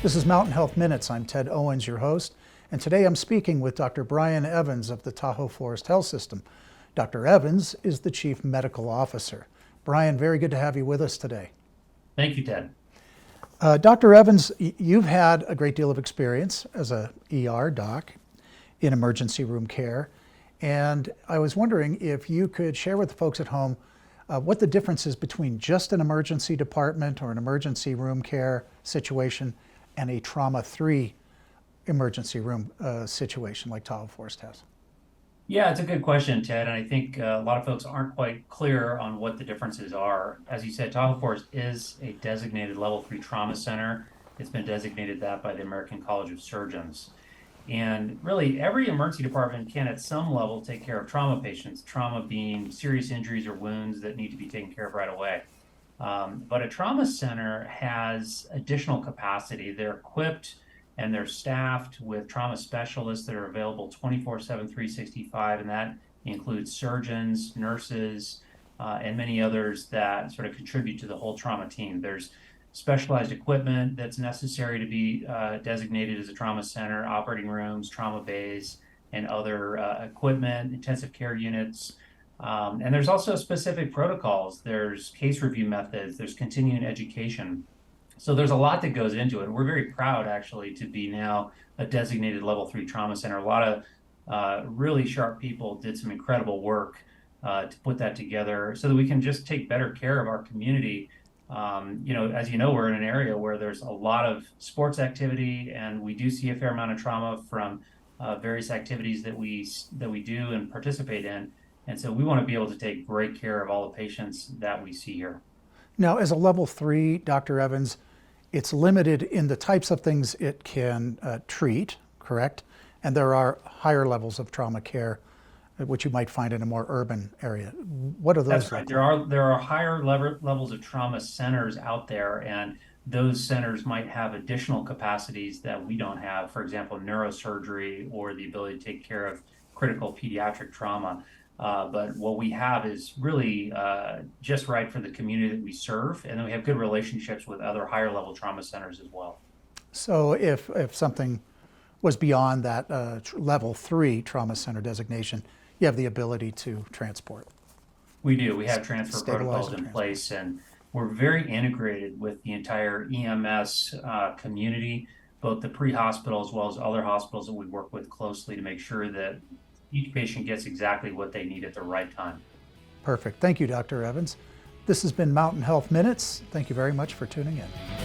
This is Mountain Health Minutes. I'm Ted Owens, your host, and today I'm speaking with Dr. Brian Evans of the Tahoe Forest Health System. Dr. Evans is the Chief Medical Officer. Brian, very good to have you with us today. Thank you, Ted. Dr. Evans, you've had a great deal of experience as a ER doc in emergency room care, and I was wondering if you could share with the folks at home what the difference is between just an emergency department or an emergency room care situation and a trauma-3 emergency room situation like Tahoe Forest has. Yeah, it's a good question, Ted. And I think a lot of folks aren't quite clear on what the differences are. As you said, Tahoe Forest is a designated level 3 trauma center. It's been designated that by the American College of Surgeons. And really, every emergency department can at some level take care of trauma patients, trauma being serious injuries or wounds that need to be taken care of right away. But a trauma center has additional capacity. They're equipped and they're staffed with trauma specialists that are available 24/7, 365, and that includes surgeons, nurses, and many others that sort of contribute to the whole trauma team. There's specialized equipment that's necessary to be designated as a trauma center, operating rooms, trauma bays, and other equipment, intensive care units. And there's also specific protocols. There's case review methods, there's continuing education. So there's a lot that goes into it. And we're very proud, actually, to be now a designated level 3 trauma center. A lot of really sharp people did some incredible work to put that together so that we can just take better care of our community. As you know, we're in an area where there's a lot of sports activity, and we do see a fair amount of trauma from various activities that we do and participate in. And so we want to be able to take great care of all the patients that we see here. Now, as a level 3, Dr. Evans, it's limited in the types of things it can treat, correct? And there are higher levels of trauma care, which you might find in a more urban area. What are those? That's right. There are higher levels of trauma centers out there, and those centers might have additional capacities that we don't have. For example, neurosurgery or the ability to take care of critical pediatric trauma. But what we have is really just right for the community that we serve, and then we have good relationships with other higher level trauma centers as well. So if something was beyond that level 3 trauma center designation, you have the ability to transport. We do. We have transfer protocols in place, and we're very integrated with the entire EMS community, both the pre-hospital as well as other hospitals that we work with closely to make sure that each patient gets exactly what they need at the right time. Perfect. Thank you, Dr. Evans. This has been Mountain Health Minutes. Thank you very much for tuning in.